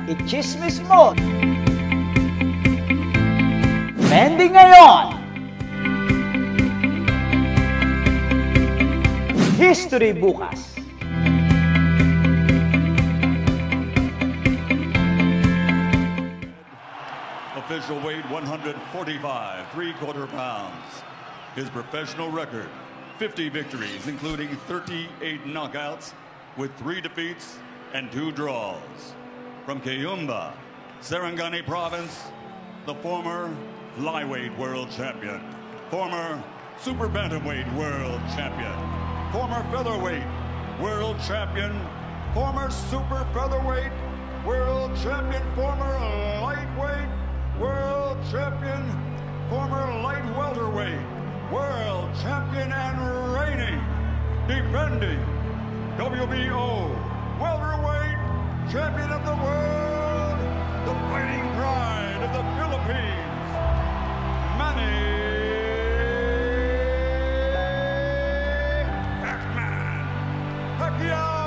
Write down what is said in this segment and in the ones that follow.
Ichismis mo! Trending ngayon! History bukas! Official weight 145, 3/4 pounds. His professional record, 50 victories, including 38 knockouts, with 3 defeats and 2 draws. From Kayumba, Sarangani Province, the former flyweight world champion, former super bantamweight world champion, former featherweight world champion, former super featherweight world champion, former lightweight world champion, former light welterweight world champion, and reigning, defending WBO welterweight champion of the world, the fighting pride of the Philippines, Manny Pacquiao!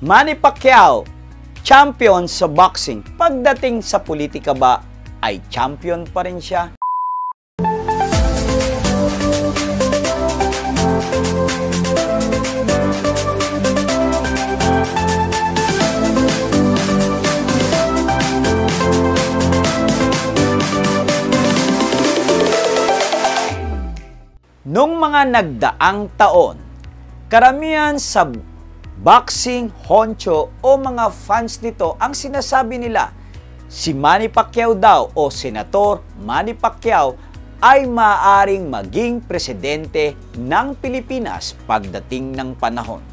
Manny Pacquiao, champion sa boxing. Pagdating sa politika ba, ay champion pa rin siya? Noong mga nagdaang taon, karamihan sa boxing honcho o mga fans nito ang sinasabi nila, si Manny Pacquiao daw o Senator Manny Pacquiao ay maaaring maging presidente ng Pilipinas pagdating ng panahon.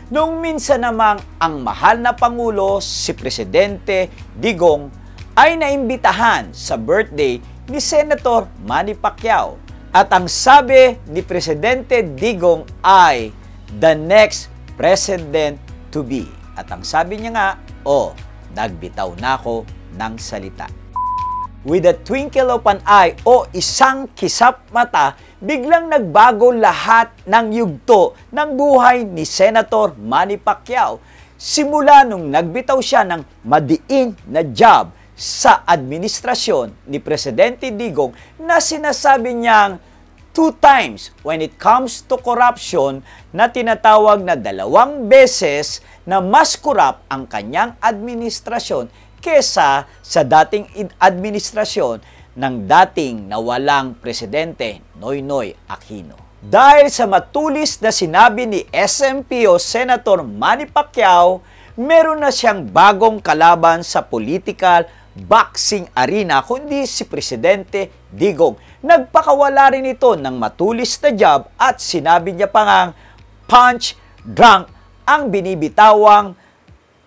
Noong minsan namang ang mahal na Pangulo, si Presidente Digong, ay naimbitahan sa birthday ni Senator Manny Pacquiao. At ang sabi ni Presidente Digong ay, the next president to be. At ang sabi niya nga, nagbitaw na ako ng salita. With a twinkle of an eye o isang kisap mata, biglang nagbago lahat ng yugto ng buhay ni Senator Manny Pacquiao. Simula nung nagbitaw siya ng madiin na job sa administrasyon ni Presidente Digong na sinasabi niyang 2 times when it comes to corruption na tinatawag na 2 beses na mas korap ang kanyang administrasyon kesa sa dating administrasyon ng dating nawalang presidente Noynoy Aquino. Dahil sa matulis na sinabi ni SMP o Senator Manny Pacquiao, meron na siyang bagong kalaban sa political boxing arena kundi si Presidente Digong. Nagpakawala rin ito ng matulis na job at sinabi niya pa ngang punch drunk ang binibitawang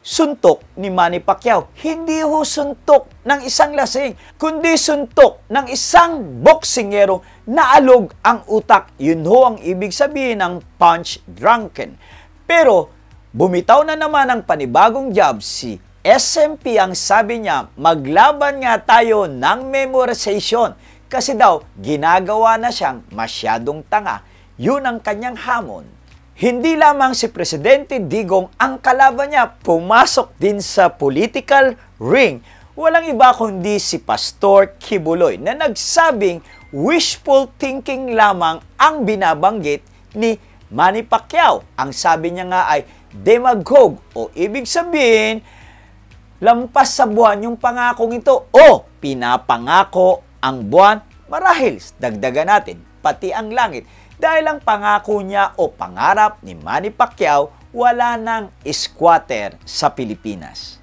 suntok ni Manny Pacquiao. Hindi ho suntok ng isang lasing, kundi suntok ng isang boksingero na alog ang utak. Yun ho ang ibig sabihin ng punch drunken. Pero bumitaw na naman ang panibagong job si SMP. Ang sabi niya, maglaban nga tayo ng memorization kasi daw ginagawa na siyang masyadong tanga. Yun ang kanyang hamon. Hindi lamang si Presidente Digong ang kalaban niya, pumasok din sa political ring. Walang iba kundi si Pastor Kibuloy na nagsabing wishful thinking lamang ang binabanggit ni Manny Pacquiao. Ang sabi niya nga ay demagogue o ibig sabihin lampas sa buwan yung pangakong ito o pinapangako ang buwan, marahil dagdagan natin pati ang langit. Dahil ang pangako niya o pangarap ni Manny Pacquiao, wala nang squatter sa Pilipinas.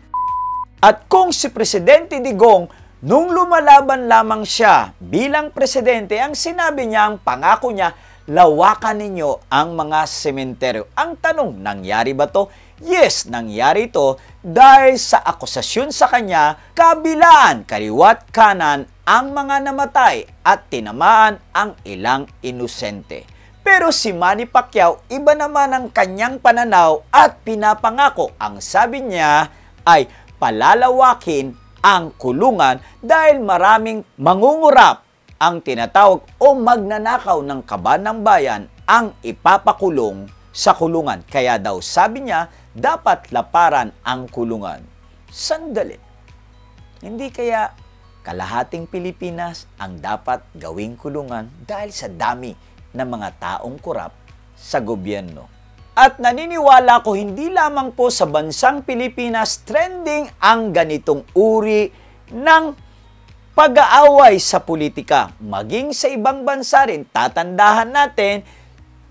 At kung si Presidente Digong, nung lumalaban lamang siya bilang presidente, ang sinabi niya, ang pangako niya, lawakan ninyo ang mga sementeryo. Ang tanong, nangyari ba to? Yes, nangyari ito dahil sa akusasyon sa kanya, kabilaan, kaliwat kanan ang mga namatay at tinamaan ang ilang inosente. Pero si Manny Pacquiao, iba naman ang kanyang pananaw at pinapangako. Ang sabi niya ay palalawakin ang kulungan dahil maraming mangungurap ang tinatawag o magnanakaw ng kaban ng bayan ang ipapakulong sa kulungan. Kaya daw sabi niya, dapat laparan ang kulungan. Sandali. Hindi kaya kalahating Pilipinas ang dapat gawing kulungan dahil sa dami ng mga taong kurap sa gobyerno? At naniniwala ko hindi lamang po sa bansang Pilipinas trending ang ganitong uri ng pag-aaway sa politika. Maging sa ibang bansa rin, tatandahan natin,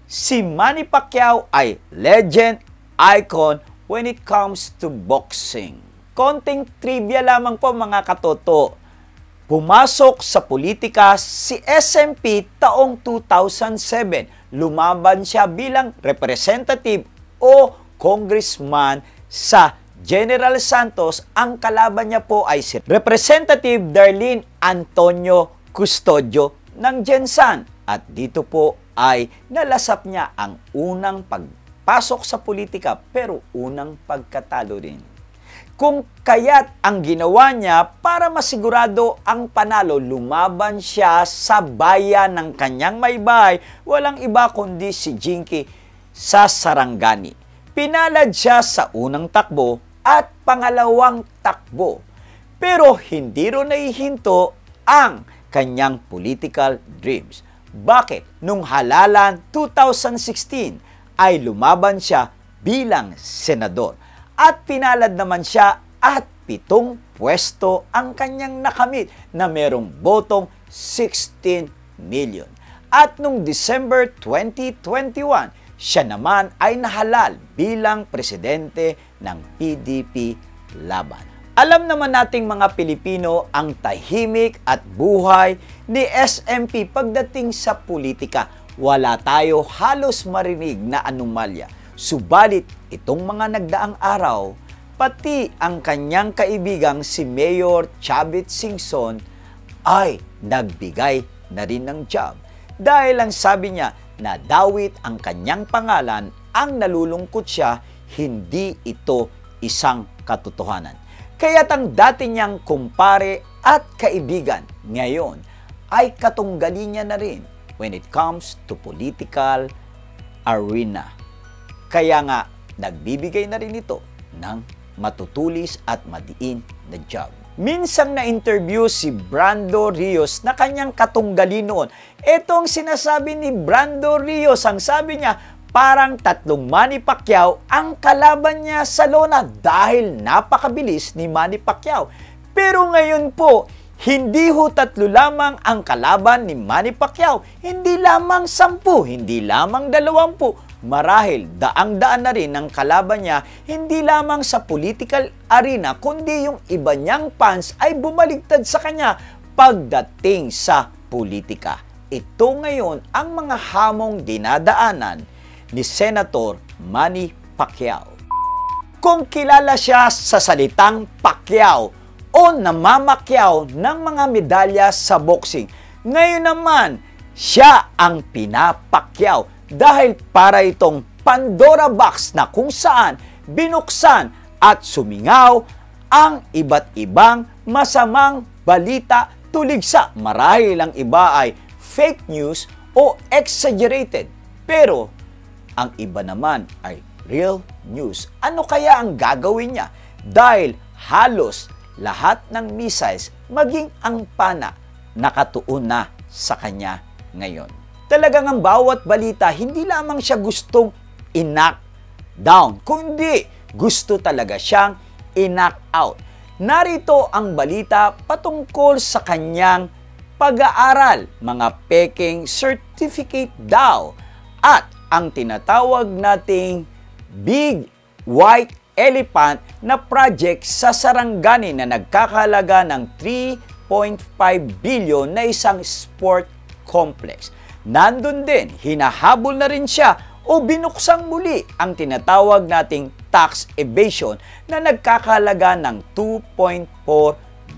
si Manny Pacquiao ay legend, icon when it comes to boxing. Konting trivia lamang po mga katoto. Pumasok sa politika si SMP taong 2007. Lumaban siya bilang representative o congressman sa General Santos. Ang kalaban niya po ay si Representative Darlene Antonio Custodio ng Jensan. At dito po ay nalasap niya ang unang pagpasok sa politika pero unang pagkatalo rin. Kung kaya't ang ginawa niya para masigurado ang panalo, lumaban siya sa bayan ng kanyang may bahay, walang iba kundi si Jinky sa Sarangani. Pinalad siya sa unang takbo at pangalawang takbo. Pero hindi rin nahihinto ang kanyang political dreams. Bakit? Nung halalan 2016 ay lumaban siya bilang senador. At pinalad naman siya at 7 pwesto ang kanyang nakamit na merong botong 16 million. At nung December 2021, siya naman ay nahalal bilang presidente ng PDP Laban. Alam naman nating mga Pilipino ang tahimik at buhay ni SMP pagdating sa politika. Wala tayo halos marinig na anomalya. Subalit itong mga nagdaang araw, pati ang kanyang kaibigang si Mayor Chavit Singson ay nagbigay na rin ng job. Dahil ang sabi niya na dawit ang kanyang pangalan, ang nalulungkot siya, hindi ito isang katotohanan. Kaya't ang dati niyang kumpare at kaibigan ngayon ay katunggali niya na rin when it comes to political arena. Kaya nga, nagbibigay na rin ito ng matutulis at madiin na job. Minsang na-interview si Brando Rios na kanyang katunggali noon. Ito ang sinasabi ni Brando Rios. Ang sabi niya, parang 3 Manny Pacquiao ang kalaban niya sa lona dahil napakabilis ni Manny Pacquiao. Pero ngayon po, hindi ho 3 lamang ang kalaban ni Manny Pacquiao. Hindi lamang 10, hindi lamang 20. Marahil daang-daan na rin ang kalaban niya, hindi lamang sa political arena, kundi yung iba niyang fans ay bumaligtad sa kanya pagdating sa politika. Ito ngayon ang mga hamong dinadaanan ni Senator Manny Pacquiao. Kung kilala siya sa salitang Pacquiao o namamakyaw ng mga medalya sa boxing, ngayon naman siya ang pinapakyaw. Dahil para itong Pandora Box na kung saan binuksan at sumingaw ang iba't ibang masamang balita tuligsa. Marahil ang iba ay fake news o exaggerated. Pero ang iba naman ay real news. Ano kaya ang gagawin niya? Dahil halos lahat ng missiles, maging ang pana, nakatuon na sa kanya ngayon. Talagang ang bawat balita, hindi lamang siya gustong i-knock down, kundi gusto talaga siyang i-knock out. Narito ang balita patungkol sa kanyang pag-aaral, mga peking certificate daw, at ang tinatawag nating Big White Elephant na project sa Sarangani na nagkakahalaga ng 3.5 billion na isang sport complex. Nandun din, hinahabol na rin siya o binuksang muli ang tinatawag nating tax evasion na nagkakahalaga ng 2.4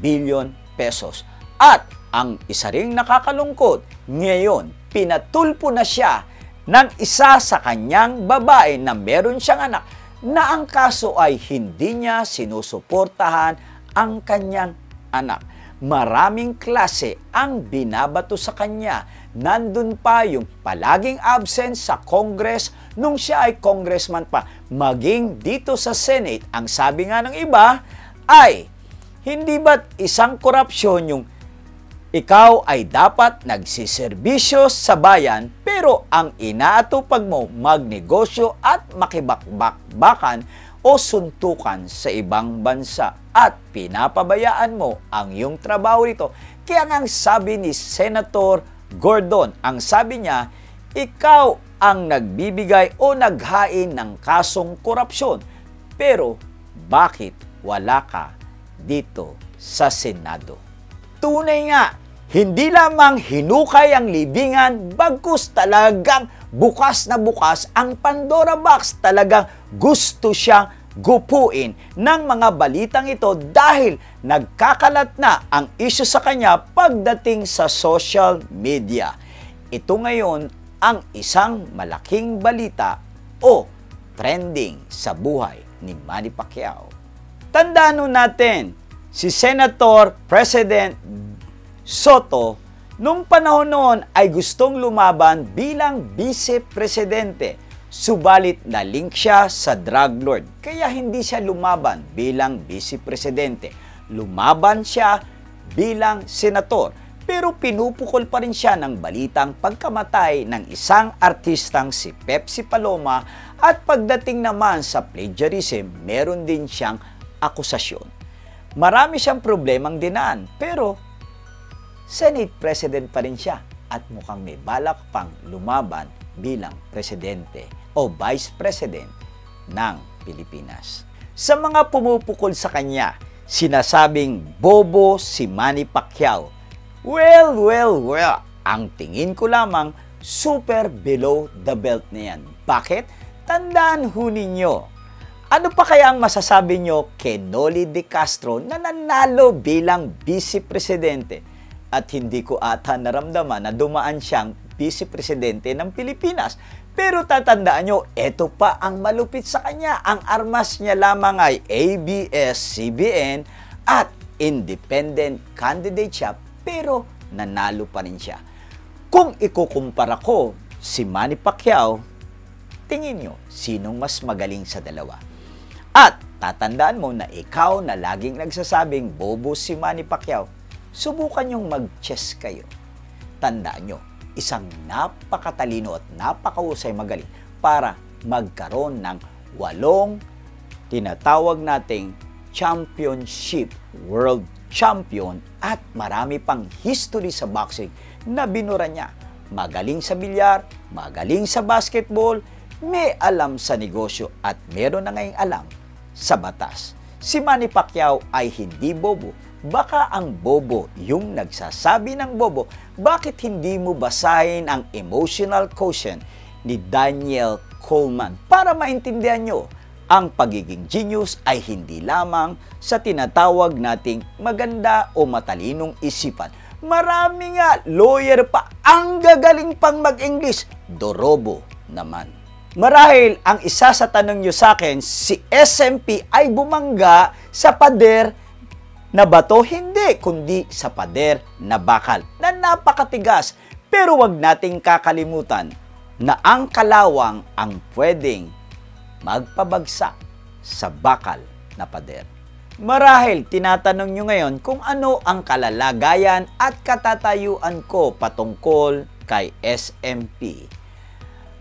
billion pesos. At ang isa ring nakakalungkot, ngayon pinatulpo na siya ng isa sa kanyang babae na meron siyang anak na ang kaso ay hindi niya sinusuportahan ang kanyang anak. Maraming klase ang binabato sa kanya. Nandun pa yung palaging absent sa Congress nung siya ay congressman pa. Maging dito sa Senate, ang sabi nga ng iba ay, hindi ba't isang korupsyon yung ikaw ay dapat nagsiserbisyo sa bayan pero ang inaatupag mo magnegosyo at makibakbakan o suntukan sa ibang bansa at pinapabayaan mo ang iyong trabaho rito. Kaya nga ang sabi ni Senator Gordon, ang sabi niya, ikaw ang nagbibigay o naghain ng kasong korupsyon. Pero bakit wala ka dito sa Senado? Tunay nga, hindi lamang hinukay ang libingan, bagkus talagang bukas na bukas ang Pandora Box. Talagang gusto siyang gupuin ng mga balitang ito dahil nagkakalat na ang issue sa kanya pagdating sa social media. Ito ngayon ang isang malaking balita o trending sa buhay ni Manny Pacquiao. Tandaan natin, si Senator President Soto, nung panahon noon ay gustong lumaban bilang vice-presidente. Subalit na-link siya sa drug lord. Kaya hindi siya lumaban bilang vice-presidente. Lumaban siya bilang senator. Pero pinupukol pa rin siya ng balitang pagkamatay ng isang artistang si Pepsi Paloma at pagdating naman sa plagiarism, meron din siyang akusasyon. Marami siyang problemang dinaan, pero Senate President pa rin siya at mukhang may balak pang lumaban bilang presidente o vice president ng Pilipinas. Sa mga pumupukol sa kanya, sinasabing bobo si Manny Pacquiao. Well, ang tingin ko lamang super below the belt na yan. Bakit? Tandaan ho ninyo. Ano pa kaya ang masasabi nyo kay Noli De Castro na nanalo bilang vice-presidente? At hindi ko ata naramdaman na dumaan siyang vice-presidente ng Pilipinas. Pero tatandaan nyo, eto pa ang malupit sa kanya. Ang armas niya lamang ay ABS-CBN at independent candidate siya, pero nanalo pa rin siya. Kung ikukumpara ko si Manny Pacquiao, tingin nyo, sinong mas magaling sa dalawa? At tatandaan mo na ikaw na laging nagsasabing bobo si Manny Pacquiao, subukan yung mag-chess kayo. Tandaan nyo, isang napakatalino at napakahusay magaling para magkaroon ng 8 tinatawag nating championship, world champion at marami pang history sa boxing na binura niya. Magaling sa bilyar, magaling sa basketball, may alam sa negosyo at meron na ngayong alam sa batas. Si Manny Pacquiao ay hindi bobo. Baka ang bobo yung nagsasabi ng bobo. Bakit hindi mo basahin ang emotional quotient ni Daniel Coleman para maintindihan nyo ang pagiging genius ay hindi lamang sa tinatawag nating maganda o matalinong isipan. Marami nga lawyer pa ang gagaling pang mag-English. Dorobo naman. Marahil ang isa sa tanong nyo sa akin, si SMP ay bumangga sa pader na bato, hindi, kundi sa pader na bakal na napakatigas. Pero wag nating kakalimutan na ang kalawang ang pwedeng magpabagsak sa bakal na pader. Marahil tinatanong nyo ngayon kung ano ang kalalagayan at katatayuan ko patungkol kay SMP.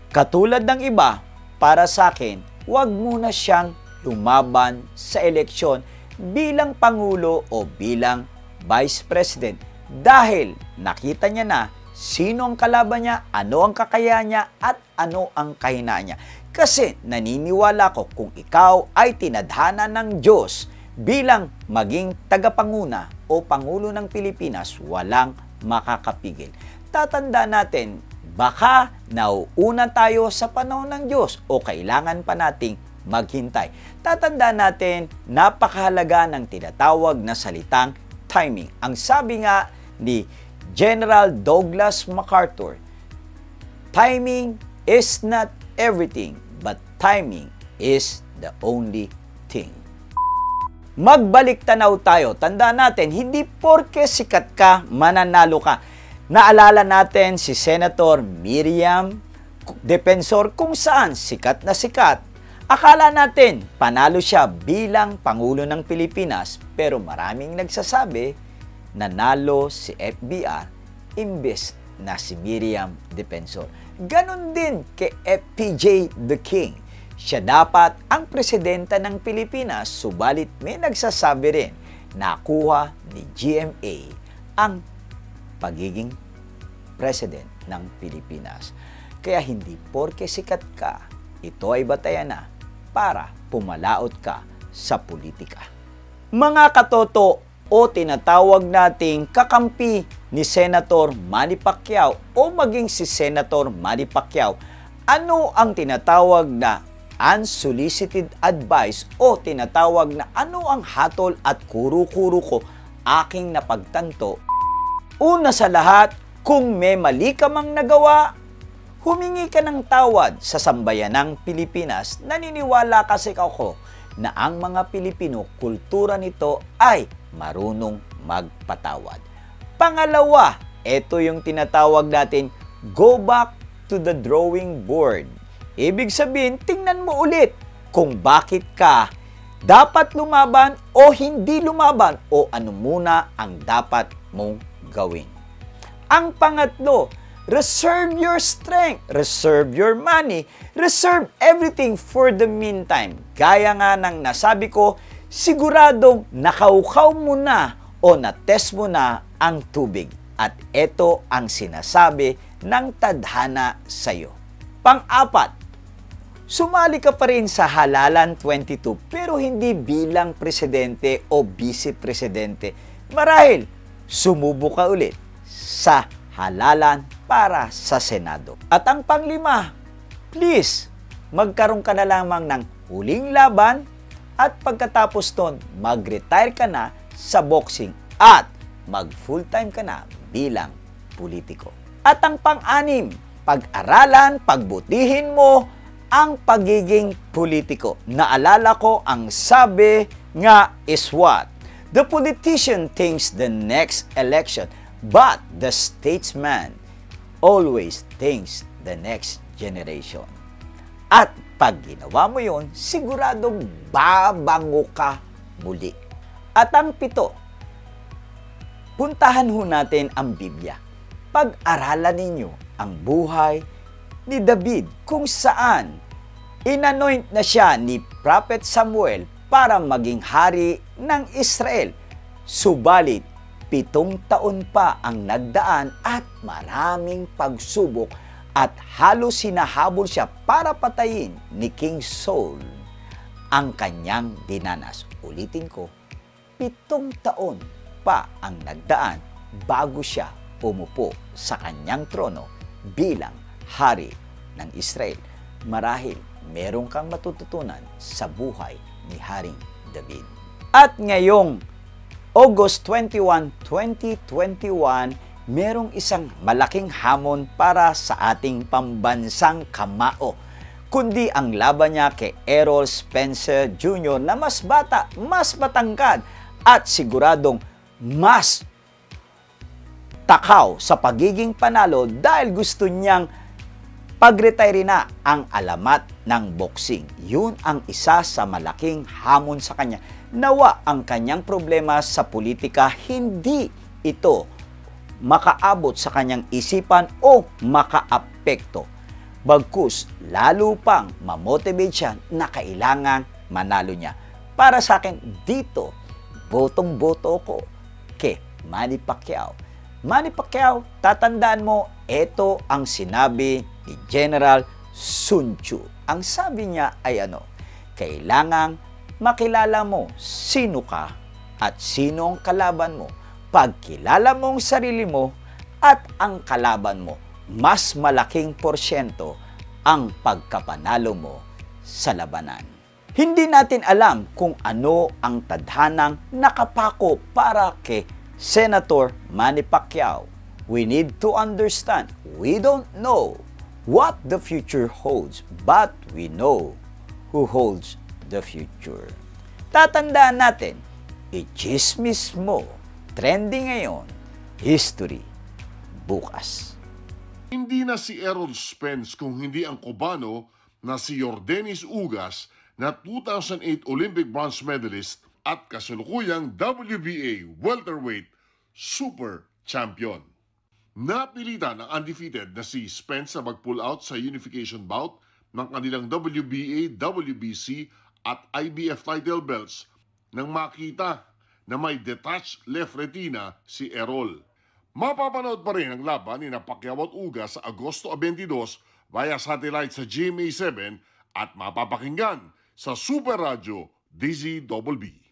Katulad ng iba, para sa akin, wag muna siyang lumaban sa eleksyon bilang Pangulo o bilang Vice President dahil nakita niya na sino ang kalaban niya, ano ang kakayahan niya at ano ang kahinaan niya. Kasi naniniwala ko kung ikaw ay tinadhana ng Diyos bilang maging tagapanguna o Pangulo ng Pilipinas, walang makakapigil. Tatandaan natin, baka nauuna tayo sa panahon ng Diyos o kailangan pa nating maghintay. Tatandaan natin, napakahalaga ng tinatawag na salitang timing. Ang sabi nga ni General Douglas MacArthur, timing is not everything, but timing is the only thing. Magbalik tanaw tayo. Tandaan natin, hindi porke sikat ka, mananalo ka. Naalala natin si Senator Miriam Defensor kung saan sikat na sikat. Akala natin panalo siya bilang Pangulo ng Pilipinas, pero maraming nagsasabi nanalo si FBR imbes na si Miriam Defensor. Ganon din kay FPJ The King. Siya dapat ang presidente ng Pilipinas, subalit may nagsasabi rin nakuha ni GMA ang pagiging president ng Pilipinas. Kaya hindi porke sikat ka, ito ay batayan na para pumalaot ka sa politika. Mga katoto o tinatawag nating kakampi ni Senator Manny Pacquiao o maging si Senator Manny Pacquiao, ano ang tinatawag na unsolicited advice o tinatawag na ano ang hatol at kuro-kuro ko aking napagtanto? Una sa lahat, kung may mali ka mang nagawa, humingi ka ng tawad sa sambayanang Pilipinas. Naniniwala kasi ako na ang mga Pilipino, kultura nito ay marunong magpatawad. Pangalawa, ito yung tinatawag natin, go back to the drawing board. Ibig sabihin, tingnan mo ulit kung bakit ka dapat lumaban o hindi lumaban o ano muna ang dapat mong gawin. Ang pangatlo, reserve your strength, reserve your money, reserve everything for the meantime. Gaya nga ng nasabi ko, siguradong nakaukaw mo na o na-test mo na ang tubig. At ito ang sinasabi ng tadhana sa iyo. Pang-apat, sumali ka pa rin sa Halalan 22 pero hindi bilang presidente o vice-presidente. Marahil, sumubo ka ulit sa halalan para sa Senado. At ang panglima, please, magkaroon ka na lamang ng huling laban at pagkatapos nun, mag-retire ka na sa boxing at mag-full-time ka na bilang politiko. At ang pang-anim, pag-aralan, pagbutihin mo ang pagiging politiko. Naalala ko ang sabi nga is what? The politician thinks the next election, but the statesman always thinks the next generation. At pag ginawa mo yun, siguradong babango ka muli. At ang pito, puntahan ho natin ang Biblia. Pag-aralan ninyo ang buhay ni David kung saan inanoint na siya ni Prophet Samuel para maging hari ng Israel. Subalit, 7 taon pa ang nagdaan at maraming pagsubok at halos hinahabol siya para patayin ni King Saul ang kanyang dinanas. Ulitin ko, 7 taon pa ang nagdaan bago siya umupo sa kanyang trono bilang hari ng Israel. Marahil meron kang matututunan sa buhay ni Haring David. At ngayong August 21, 2021, merong isang malaking hamon para sa ating pambansang kamao, kundi ang laban niya kay Errol Spencer Jr. na mas bata, mas matangkad at siguradong mas takaw sa pagiging panalo dahil gusto niyang pag-retire na ang alamat ng boxing. Yun ang isa sa malaking hamon sa kanya. Nawa ang kanyang problema sa politika, hindi ito makaabot sa kanyang isipan o makaapekto. Bagkus, lalo pang mamotivate siya na kailangan manalo niya. Para sa akin, dito, botong-boto ko kay Manny Pacquiao. Manny Pacquiao, tatandaan mo, ito ang sinabi ni General Sun Tzu. Ang sabi niya ay ano? Kailangang makilala mo sino ka at sino ang kalaban mo. Pag kilala mo ang sarili mo at ang kalaban mo, mas malaking porsyento ang pagkapanalo mo sa labanan. Hindi natin alam kung ano ang tadhanang nakapako para kay Senator Manny Pacquiao. We need to understand, we don't know what the future holds, but we know who holds the future. Tatandaan natin, i-chismis mo. Trending ngayon, history bukas. Hindi na si Errol Spence kung hindi ang Cubano na si Yordenis Ugas na 2008 Olympic bronze medalist at kasalukuyang WBA welterweight super champion. Napilitan ng undefeated na si Spence na mag-pull out sa unification bout ng kanilang WBA, WBC at IBF title belts nang makita na may detached left retina si Errol. Mapapanood pa rin ang laban ni Pacquiao at Ugas sa Agosto 22 via satellite sa GMA7 at mapapakinggan sa Super Radio DZBB.